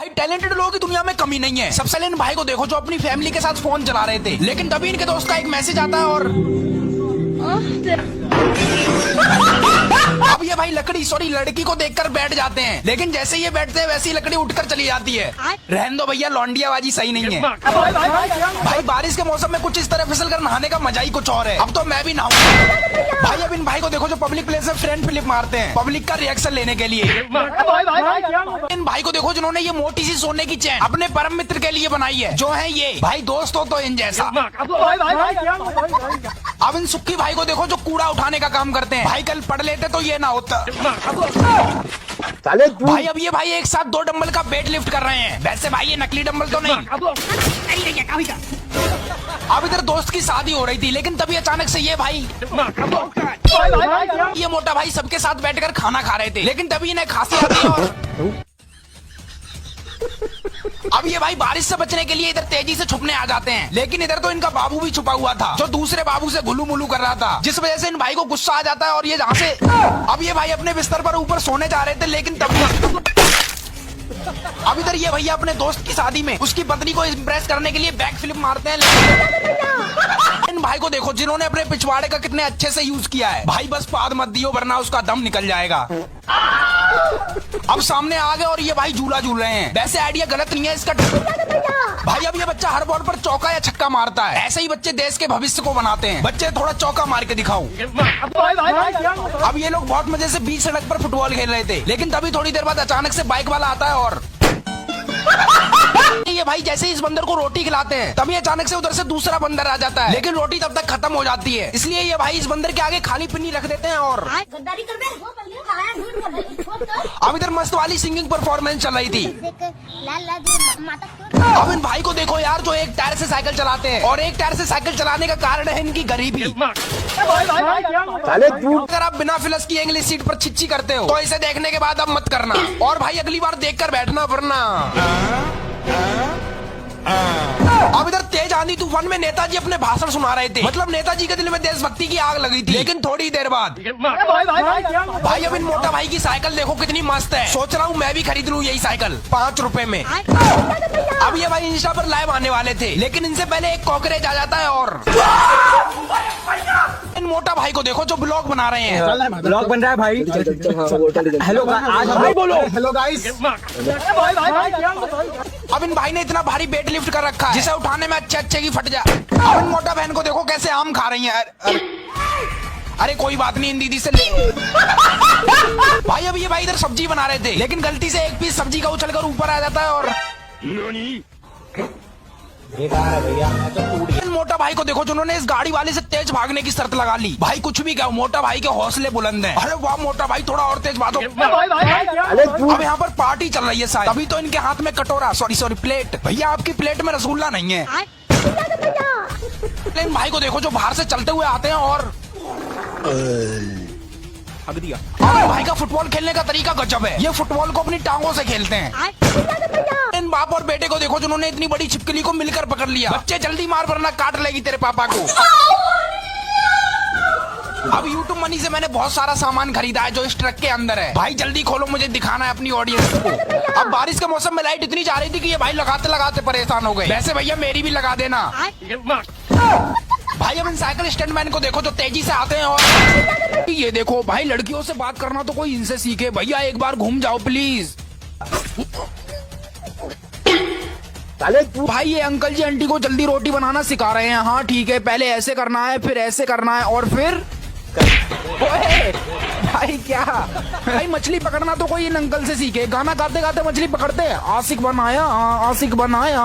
भाई टैलेंटेड लोगों की दुनिया में कमी नहीं है। सबसे पहले इन भाई को देखो जो अपनी फैमिली के साथ फोन चला रहे थे, लेकिन तभी इनके दोस्त का एक मैसेज आता है और अब ये भाई लड़की को देखकर बैठ जाते हैं, लेकिन जैसे ये बैठते हैं वैसे ही लकड़ी उठकर चली जाती है। रहने दो भैया, लौंडियाबाजी सही नहीं है। भाई बारिश के मौसम में कुछ इस तरह फिसल कर नहाने का मजा ही कुछ और है। अब तो मैं भी नहाऊंगा। भाई अब इन भाई को देखो जो पब्लिक प्लेस में फ्रंट फ्लिप मारते हैं पब्लिक का रिएक्शन लेने के लिए। इन भाई को देखो जिन्होंने ये मोटी सी सोने की चैन अपने परम मित्र के लिए बनाई है, जो है ये भाई दोस्त हो तो इन जैसा। अब इन सुक्की भाई को देखो जो कूड़ा उठाने का काम करते हैं। भाई कल पढ़ लेते तो ये ना होता। भाई अब ये भाई एक साथ 2 डंबल का वेट लिफ्ट कर रहे हैं। वैसे भाई ये नकली डंबल तो नहीं। अब इधर दोस्त की शादी हो रही थी, लेकिन तभी अचानक से ये भाई ये मोटा भाई सबके साथ बैठकर खाना खा रहे थे, लेकिन तभी इन्हें खांसी आती है और अब ये भाई बारिश से बचने के लिए इधर तेजी से छुपने आ जाते हैं, लेकिन इधर तो इनका बाबू भी छुपा हुआ था जो दूसरे बाबू से गुलू मुलू कर रहा था, जिस वजह से इन भाई को गुस्सा आ जाता है और ये जहाँ से अब ये भाई अपने बिस्तर पर ऊपर सोने जा रहे थे, लेकिन तभी अब इधर ये भैया अपने दोस्त की शादी में उसकी पत्नी को इम्प्रेस करने के लिए बैक फ्लिप मारते हैं। इन भाई को देखो जिन्होंने अपने पिछवाड़े का कितने अच्छे से यूज किया है। भाई बस पाद मत दियो वरना उसका दम निकल जाएगा। अब सामने आ गए और ये भाई झूला झूल रहे हैं। वैसे आइडिया गलत नहीं है इसका। भाई अब ये बच्चा हर बॉल पर चौका या छक्का मारता है। ऐसे ही बच्चे देश के भविष्य को बनाते हैं। बच्चे थोड़ा चौका मार के दिखाओ। अब ये लोग बहुत मजे से बीच सड़क पर फुटबॉल खेल रहे थे, लेकिन तभी थोड़ी देर बाद अचानक से बाइक वाला आता है और ये भाई जैसे इस बंदर को रोटी खिलाते हैं तभी अचानक से उधर से दूसरा बंदर आ जाता है, लेकिन रोटी तब तक खत्म हो जाती है, इसलिए ये भाई इस बंदर के आगे खाली पिन्नी रख देते हैं और अब इधर मस्त वाली सिंगिंग परफॉर्मेंस चल रही थी। अब इन भाई को देखो यार जो एक टायर से साइकिल चलाते हैं, और एक टायर से साइकिल चलाने का कारण है इनकी गरीबी। अगर आप बिना फिलस की इंग्लिश सीट पर छिच्ची करते हो तो इसे देखने के बाद अब मत करना, और भाई अगली बार देखकर बैठना वरना। अब इधर तेज आंधी तूफान में नेताजी अपने भाषण सुना रहे थे, मतलब नेताजी के दिल में देशभक्ति की आग लगी थी, लेकिन थोड़ी देर बाद भाई अब इन मोटा भाई की साइकिल देखो कितनी मस्त है। सोच रहा हूँ मैं भी खरीद लूँ यही साइकिल 5 रुपए में। अब ये भाई इंस्टा पर लाइव आने वाले थे, लेकिन इनसे पहले एक कॉकरेज आ जाता है और इन मोटा भाई को देखो जो ब्लॉग बना रहे हैं। ब्लॉग बन रहा है भाई। हेलो आज भाई बोलो हेलो गाइस। अब इन भाई ने इतना भारी वेट लिफ्ट कर रखा है जिसे उठाने में अच्छे की फट जाए। अब इन मोटा बहन को देखो कैसे आम खा रही है। अरे कोई बात नहीं, इन दीदी से ले। भाई अब ये भाई इधर सब्जी बना रहे थे, लेकिन गलती से एक पीस सब्जी का उछलकर ऊपर आ जाता है और इन मोटा भाई को देखो जिन्होंने इस गाड़ी वाले से तेज भागने की शर्त लगा ली। भाई कुछ भी क्या, मोटा भाई के हौसले बुलंद हैं। अरे वाह मोटा भाई थोड़ा और तेज भागो। अब यहाँ पर पार्टी चल रही है शायद, तभी तो इनके हाथ में कटोरा सॉरी प्लेट। भैया आपकी प्लेट में रसगुल्ला नहीं है। इन भाई को देखो जो बाहर से चलते हुए आते हैं और हक दिया। भाई का फुटबॉल खेलने का तरीका गजब है। ये फुटबॉल को अपनी टांगों से खेलते हैं। इन बाप और बेटे को देखो जिन्होंने इतनी बड़ी छिपकली को मिलकर पकड़ लिया। बच्चे जल्दी मार वरना काट लेगी तेरे पापा को। अब YouTube मनी से मैंने बहुत सारा सामान खरीदा है जो इस ट्रक के अंदर है। भाई जल्दी खोलो, मुझे दिखाना है अपनी ऑडियंस को। अब बारिश के मौसम में लाइट इतनी जा रही थी कि ये भाई लगाते लगाते परेशान हो गए। वैसे भैया मेरी भी लगा देना। भाई अब इन साइकिल स्टैंडमैन को देखो जो तेजी से आते हैं और ये देखो भाई लड़कियों से बात करना तो कोई इनसे सीखे। भैया एक बार घूम जाओ प्लीज। भाई ये अंकल जी आंटी को जल्दी रोटी बनाना सिखा रहे हैं। हाँ ठीक है, पहले ऐसे करना है फिर ऐसे करना है और फिर ओए भाई क्या भाई मछली पकड़ना तो कोई इन अंकल से सीखे। गाना गाते गाते मछली पकड़ते हैं। आशिक बनाया आशिक बनाया।